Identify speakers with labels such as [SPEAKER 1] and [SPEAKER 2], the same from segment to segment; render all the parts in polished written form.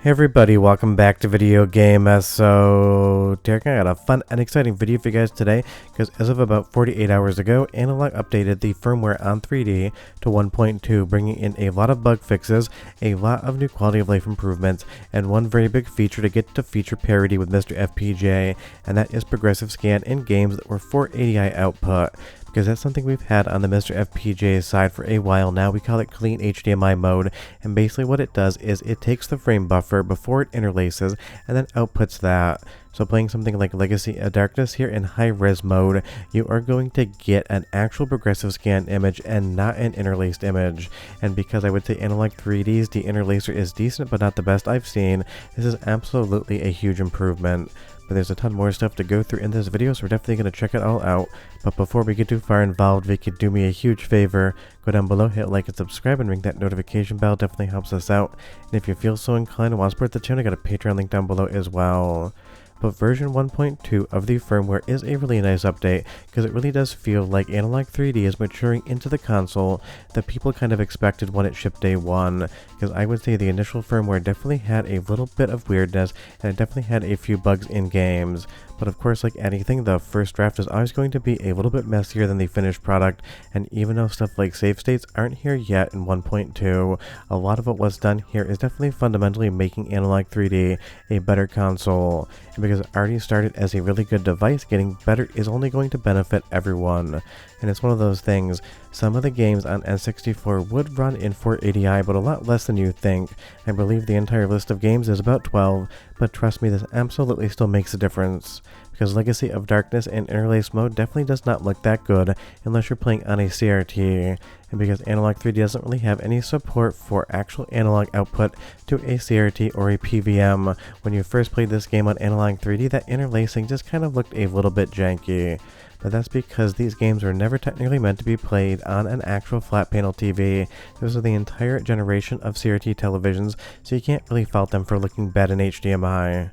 [SPEAKER 1] Hey everybody, welcome back to Video Game SO. Derek, I got a fun and exciting video for you guys today, because as of about 48 hours ago, Analogue updated the firmware on 3D to 1.2, bringing in a lot of bug fixes, a lot of new quality of life improvements, and one very big feature to get to feature parity with Mr. FPGA, and that is progressive scan in games that were 480i output. Because that's something we've had on the Mr. FPGA side for a while now. We call it clean HDMI mode, and basically what it does is it takes the frame buffer before it interlaces and then outputs that. So playing something like Legacy of Darkness here in high-res mode, you are going to get an actual progressive scan image and not an interlaced image. And because I would say Analogue 3D's de-interlacer is decent but not the best I've seen, this is absolutely a huge improvement. But there's a ton more stuff to go through in this video, so we're definitely going to check it all out. But before we get too far involved, if you could do me a huge favor, go down below, hit like and subscribe, and ring that notification bell. Definitely helps us out. And if you feel so inclined and want to support the channel, I got a Patreon link down below as well. But version 1.2 of the firmware is a really nice update, because it really does feel like Analogue 3D is maturing into the console that people kind of expected when it shipped day one. Because I would say the initial firmware definitely had a little bit of weirdness, and it definitely had a few bugs in games. But of course, like anything, the first draft is always going to be a little bit messier than the finished product, and even though stuff like save states aren't here yet in 1.2, a lot of what was done here is definitely fundamentally making Analogue 3D a better console. And because it already started as a really good device, getting better is only going to benefit everyone. And it's one of those things, some of the games on N64 would run in 480i, but a lot less than you think. I believe the entire list of games is about 12, but trust me, this absolutely still makes a difference. Because Legacy of Darkness in interlaced mode definitely does not look that good unless you're playing on a CRT. And because Analogue 3D doesn't really have any support for actual analog output to a CRT or a PVM, when you first played this game on Analogue 3D, that interlacing just kind of looked a little bit janky. But that's because these games were never technically meant to be played on an actual flat panel TV. Those are the entire generation of CRT televisions, so you can't really fault them for looking bad in HDMI.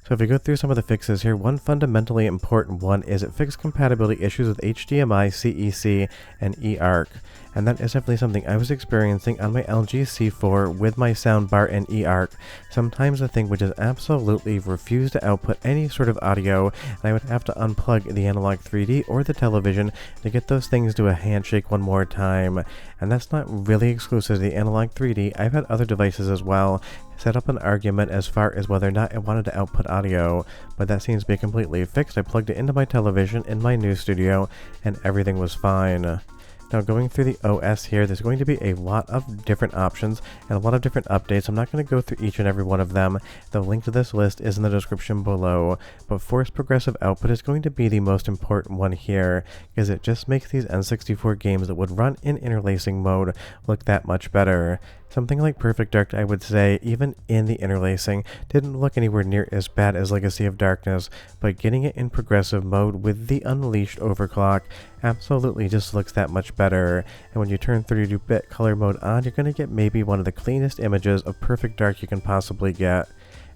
[SPEAKER 1] So if we go through some of the fixes here, one fundamentally important one is it fixed compatibility issues with HDMI, CEC, and eARC. And that is definitely something I was experiencing on my LG C4 with my soundbar and eARC. Sometimes the thing would just absolutely refuse to output any sort of audio, and I would have to unplug the Analogue 3D or the television to get those things to a handshake one more time. And that's not really exclusive to the Analogue 3D. I've had other devices as well set up an argument as far as whether or not I wanted to output audio, but that seems to be completely fixed. I plugged it into my television in my new studio, and everything was fine. Now going through the OS here, there's going to be a lot of different options and a lot of different updates. I'm not going to go through each and every one of them. The link to this list is in the description below, but forced progressive output is going to be the most important one here, because it just makes these N64 games that would run in interlacing mode look that much better. Something like Perfect Dark, I would say, even in the interlacing, didn't look anywhere near as bad as Legacy of Darkness, but getting it in progressive mode with the unleashed overclock absolutely just looks that much better. And when you turn 32-bit color mode on, you're going to get maybe one of the cleanest images of Perfect Dark you can possibly get.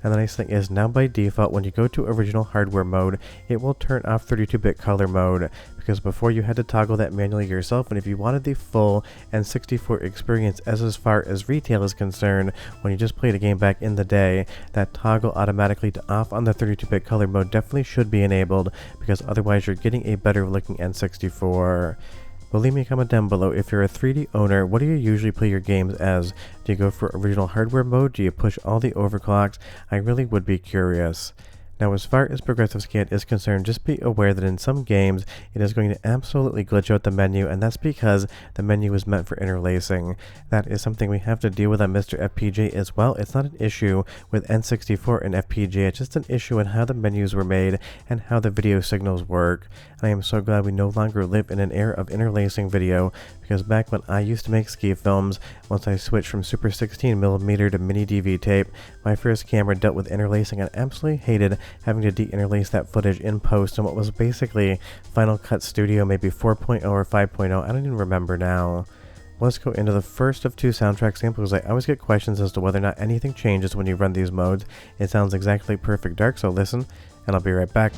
[SPEAKER 1] And the nice thing is, now by default, when you go to original hardware mode, it will turn off 32-bit color mode, because before you had to toggle that manually yourself, and if you wanted the full N64 experience as far as retail is concerned, when you just played a game back in the day, that toggle automatically to off on the 32-bit color mode definitely should be enabled, because otherwise you're getting a better looking N64. But leave me a comment down below. If you're a 3D owner, what do you usually play your games as? Do you go for original hardware mode? Do you push all the overclocks? I really would be curious. Now, as far as progressive scan is concerned, just be aware that in some games, it is going to absolutely glitch out the menu, and that's because the menu is meant for interlacing. That is something we have to deal with on Mr. FPGA as well. It's not an issue with N64 and FPGA, it's just an issue in how the menus were made and how the video signals work. And I am so glad we no longer live in an era of interlacing video, because back when I used to make ski films, once I switched from Super 16mm to mini DV tape, my first camera dealt with interlacing and absolutely hated having to de-interlace that footage in post in what was basically Final Cut Studio, maybe 4.0 or 5.0, I don't even remember now. Let's go into the first of two soundtrack samples. I always get questions as to whether or not anything changes when you run these modes. It sounds exactly Perfect Dark, so listen, and I'll be right back.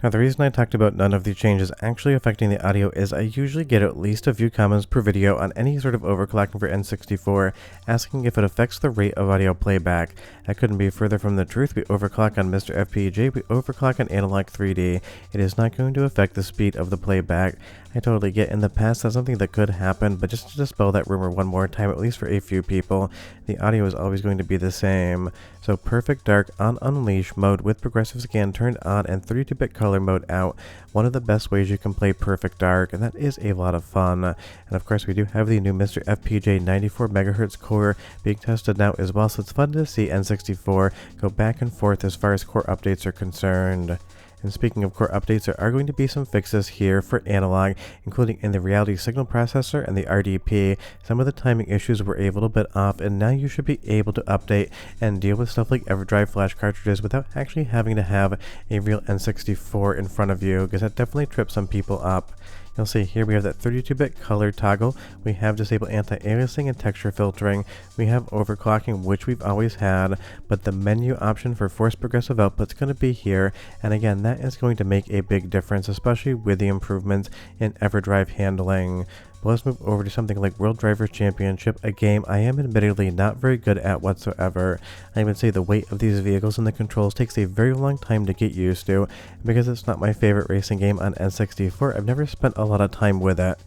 [SPEAKER 1] Now, the reason I talked about none of these changes actually affecting the audio is I usually get at least a few comments per video on any sort of overclocking for N64 asking if it affects the rate of audio playback. That couldn't be further from the truth. We overclock on Mr. FPGA, we overclock on Analogue 3D. It is not going to affect the speed of the playback. I totally get in the past that's something that could happen, but just to dispel that rumor one more time, at least for a few people, the audio is always going to be the same. So Perfect Dark on Unleash mode with progressive scan turned on and 32-bit color mode out. One of the best ways you can play Perfect Dark, and that is a lot of fun. And of course we do have the new Mr. FPGA 94 MHz core being tested now as well, so it's fun to see N64 go back and forth as far as core updates are concerned. And speaking of core updates, there are going to be some fixes here for Analogue, including in the reality signal processor and the RDP. Some of the timing issues were a little bit off, and now you should be able to update and deal with stuff like EverDrive flash cartridges without actually having to have a real N64 in front of you, because that definitely trips some people up. You'll see here we have that 32-bit color toggle, we have disabled anti-aliasing and texture filtering, we have overclocking, which we've always had, but the menu option for forced progressive output is going to be here, and again that is going to make a big difference, especially with the improvements in EverDrive handling. But let's move over to something like World Drivers Championship, a game I am admittedly not very good at whatsoever. I would say the weight of these vehicles and the controls takes a very long time to get used to, and because it's not my favorite racing game on N64, I've never spent a lot of time with it.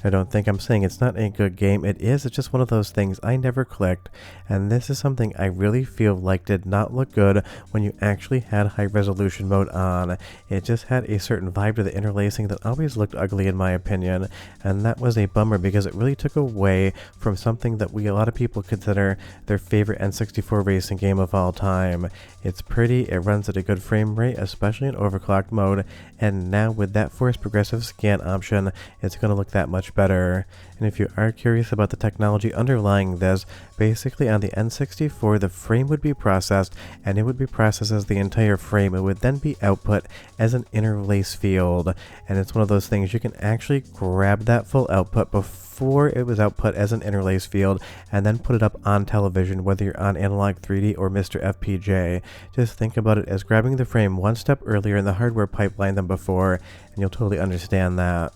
[SPEAKER 1] I don't think I'm saying it's not a good game, it is, it's just one of those things I never clicked, and this is something I really feel like did not look good when you actually had high resolution mode on. It just had a certain vibe to the interlacing that always looked ugly in my opinion, and that was a bummer because it really took away from something that a lot of people consider their favorite N64 racing game of all time. It's pretty, it runs at a good frame rate, especially in overclocked mode, and now with that forced progressive scan option, it's going to look that much better. And if you are curious about the technology underlying this, basically on the N64 the frame would be processed, and it would be processed as the entire frame. It would then be output as an interlace field, and it's one of those things you can actually grab that full output before it was output as an interlace field and then put it up on television, whether you're on Analogue 3D or Mr. FPGA. Just think about it as grabbing the frame one step earlier in the hardware pipeline than before, and you'll totally understand that.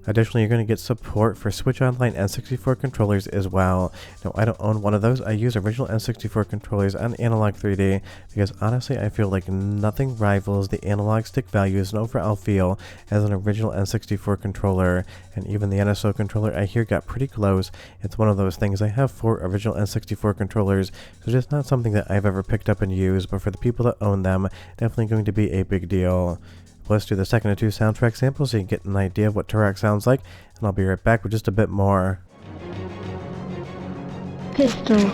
[SPEAKER 1] Additionally, you're going to get support for Switch Online N64 controllers as well. Now, I don't own one of those. I use original N64 controllers on Analogue 3D because honestly, I feel like nothing rivals the analog stick values and overall feel as an original N64 controller. And even the NSO controller I hear got pretty close. It's one of those things. I have 4 original N64 controllers, so just not something that I've ever picked up and used, but for the people that own them, definitely going to be a big deal. Let's do the second of 2 soundtrack samples so you can get an idea of what Turok sounds like, and I'll be right back with just a bit more.
[SPEAKER 2] Pistol.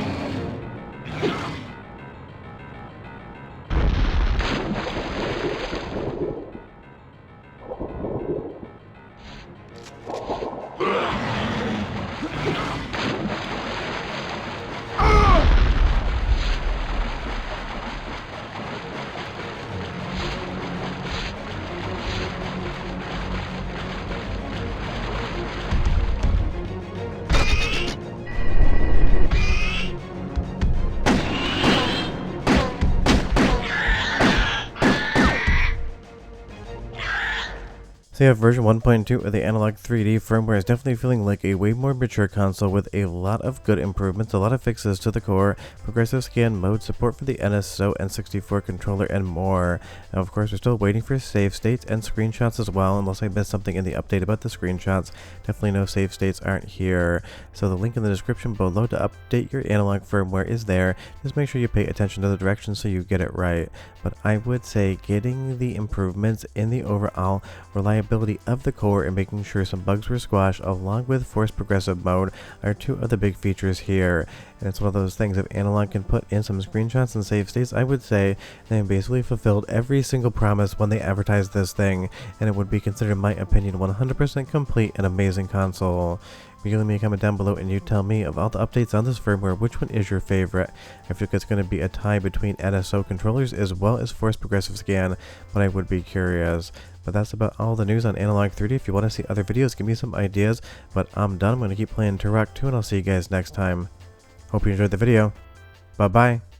[SPEAKER 1] So yeah, version 1.2 of the Analogue 3D firmware is definitely feeling like a way more mature console with a lot of good improvements, a lot of fixes to the core, progressive scan mode, support for the NSO N64 controller, and more. Now of course we're still waiting for save states and screenshots as well, unless I missed something in the update about the screenshots. Definitely no save states aren't here. So the link in the description below to update your Analogue firmware is there. Just make sure you pay attention to the directions so you get it right. But I would say getting the improvements in the overall reliability of the core and making sure some bugs were squashed along with forced progressive mode are 2 of the big features here. And it's one of those things, if Analogue can put in some screenshots and save states, I would say they basically fulfilled every single promise when they advertised this thing, and it would be considered, in my opinion, 100% complete and amazing console. You leave me a comment down below and you tell me, of all the updates on this firmware, which one is your favorite. I feel like it's going to be a tie between NSO controllers as well as forced progressive scan, but I would be curious. But that's about all the news on Analogue 3D. If you want to see other videos, give me some ideas, but I'm done. I'm going to keep playing Turok 2, and I'll see you guys next time. Hope you enjoyed the video. Bye bye.